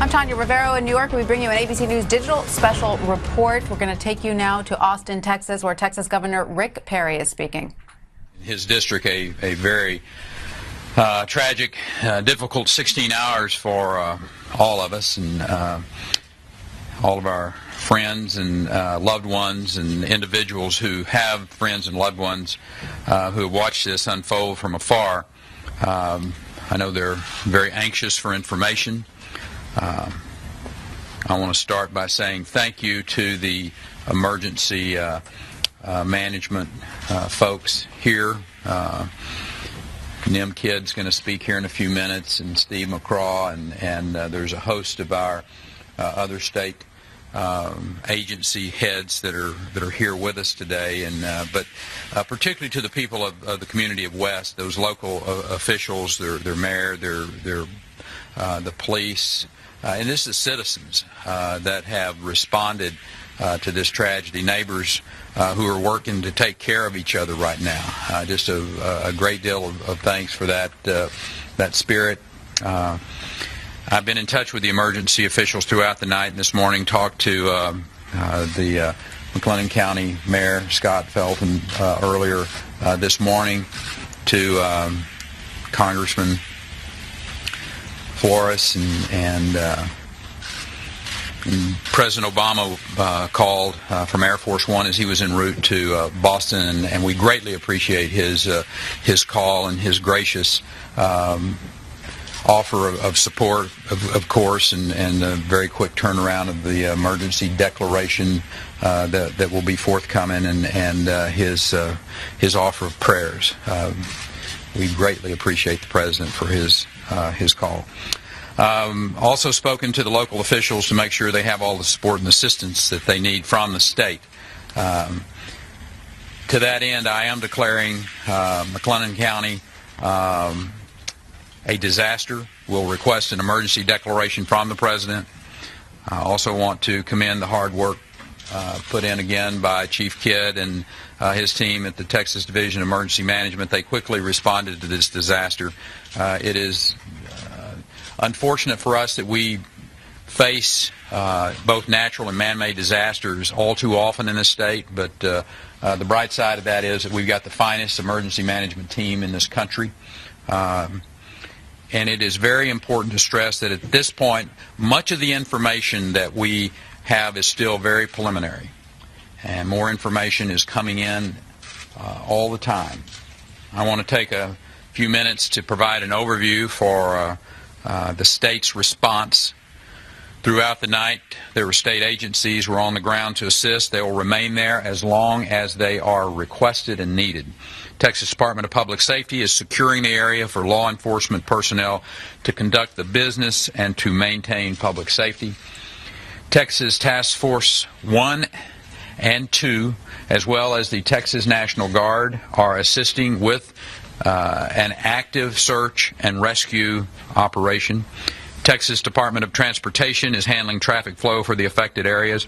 I'm Tanya Rivero in New York. We bring you an ABC News digital special report. We're going to take you now to Austin, Texas, where Texas Governor Rick Perry is speaking. His district, a very tragic, difficult 16 hours for all of us and all of our friends and loved ones and individuals who have friends and loved ones who have watched this unfold from afar. I know they're very anxious for information. I want to start by saying thank you to the emergency management folks here. Nim Kidd's going to speak here in a few minutes, and Steve McCraw, and there's a host of our other state agency heads that are here with us today, and but particularly to the people of the community of West, those local officials, their mayor, the police, and this is citizens that have responded to this tragedy, neighbors who are working to take care of each other right now. Just a great deal of thanks for that spirit. I've been in touch with the emergency officials throughout the night and this morning, talked to the McLennan County Mayor Scott Felton earlier this morning, to Congressman Flores, and President Obama called from Air Force One as he was en route to Boston, and we greatly appreciate his call and his gracious offer of support, of course, and the very quick turnaround of the emergency declaration that will be forthcoming, and his offer of prayers. We greatly appreciate the President for his call. Also spoken to the local officials to make sure they have all the support and assistance that they need from the state. To that end, I am declaring McLennan County a disaster. We'll request an emergency declaration from the President. I also want to commend the hard work put in again by Chief Kidd and his team at the Texas Division of Emergency Management. They quickly responded to this disaster. It is unfortunate for us that we face both natural and man-made disasters all too often in this state, but the bright side of that is that we've got the finest emergency management team in this country. And it is very important to stress that at this point, much of the information that we have is still very preliminary, and more information is coming in all the time. I want to take a few minutes to provide an overview for the state's response. Throughout the night, there were state agencies who were on the ground to assist. They will remain there as long as they are requested and needed. Texas Department of Public Safety is securing the area for law enforcement personnel to conduct the business and to maintain public safety. Texas Task Force 1 and 2, as well as the Texas National Guard, are assisting with an active search and rescue operation. Texas Department of Transportation is handling traffic flow for the affected areas,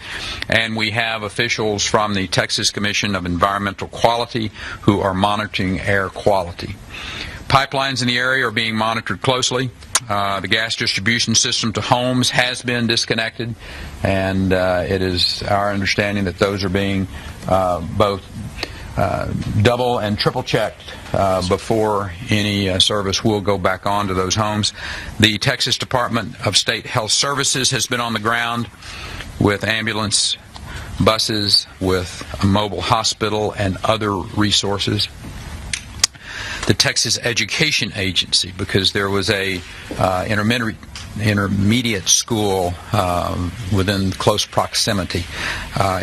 and we have officials from the Texas Commission of Environmental Quality who are monitoring air quality. Pipelines in the area are being monitored closely. The gas distribution system to homes has been disconnected, and it is our understanding that those are being both double and triple checked before any service will go back on to those homes. The Texas Department of State Health Services has been on the ground with ambulance buses, with a mobile hospital and other resources. The Texas Education Agency, because there was a intermediate school within close proximity,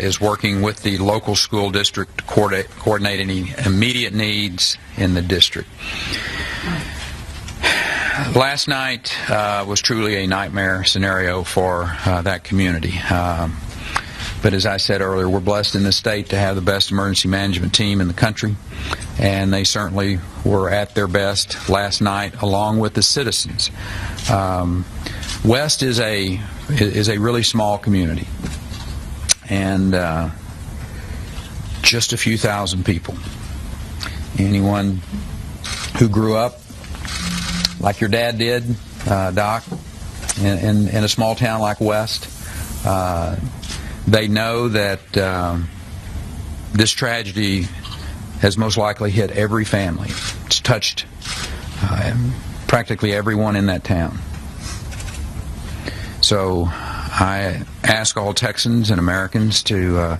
is working with the local school district to coordinate any immediate needs in the district. Last night was truly a nightmare scenario for that community. But as I said earlier, we're blessed in this state to have the best emergency management team in the country, and they certainly were at their best last night, along with the citizens. West is a really small community, and just a few thousand people. Anyone who grew up like your dad did, Doc, in a small town like West. They know that this tragedy has most likely hit every family. It's touched practically everyone in that town. So I ask all Texans and Americans to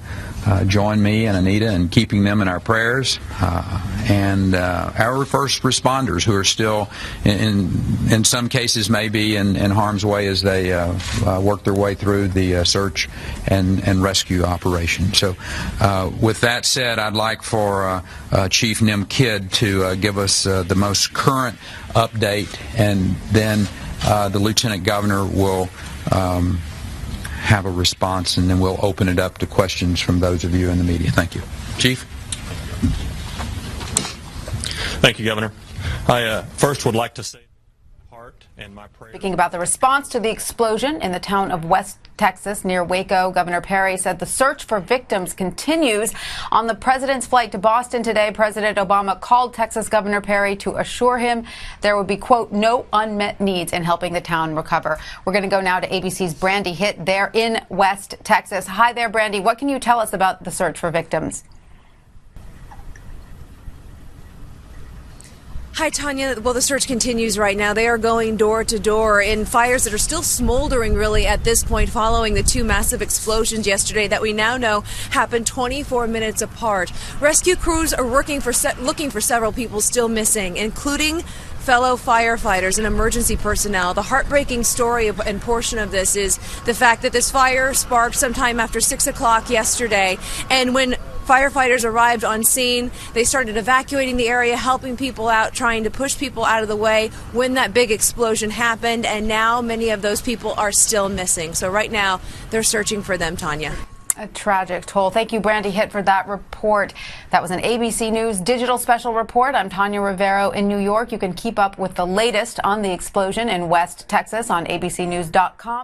join me and Anita in keeping them in our prayers, and our first responders who are still, in some cases, maybe in harm's way as they work their way through the search and rescue operation. So with that said, I'd like for Chief Nim Kidd to give us the most current update, and then the Lieutenant Governor will have a response, and then we'll open it up to questions from those of you in the media. Thank you. Chief? Thank you, Governor. I first would like to say heart and my prayer. Speaking about the response to the explosion in the town of West Texas near Waco, Governor Perry said the search for victims continues. On the president's flight to Boston today, President Obama called Texas Governor Perry to assure him there would be, quote, no unmet needs in helping the town recover. We're going to go now to ABC's Brandy Hitt there in West Texas. Hi there, Brandy. What can you tell us about the search for victims? Hi, Tanya. Well, the search continues right now. They are going door to door in fires that are still smoldering, really, at this point, following the two massive explosions yesterday that we now know happened 24 minutes apart. Rescue crews are looking for several people still missing, including fellow firefighters and emergency personnel. The heartbreaking story and portion of this is the fact that this fire sparked sometime after 6 o'clock yesterday, and when firefighters arrived on scene, they started evacuating the area, helping people out, trying to push people out of the way when that big explosion happened, and now many of those people are still missing. So right now, they're searching for them, Tanya. A tragic toll. Thank you, Brandy Hitt, for that report. That was an ABC News digital special report. I'm Tanya Rivero in New York. You can keep up with the latest on the explosion in West Texas on abcnews.com.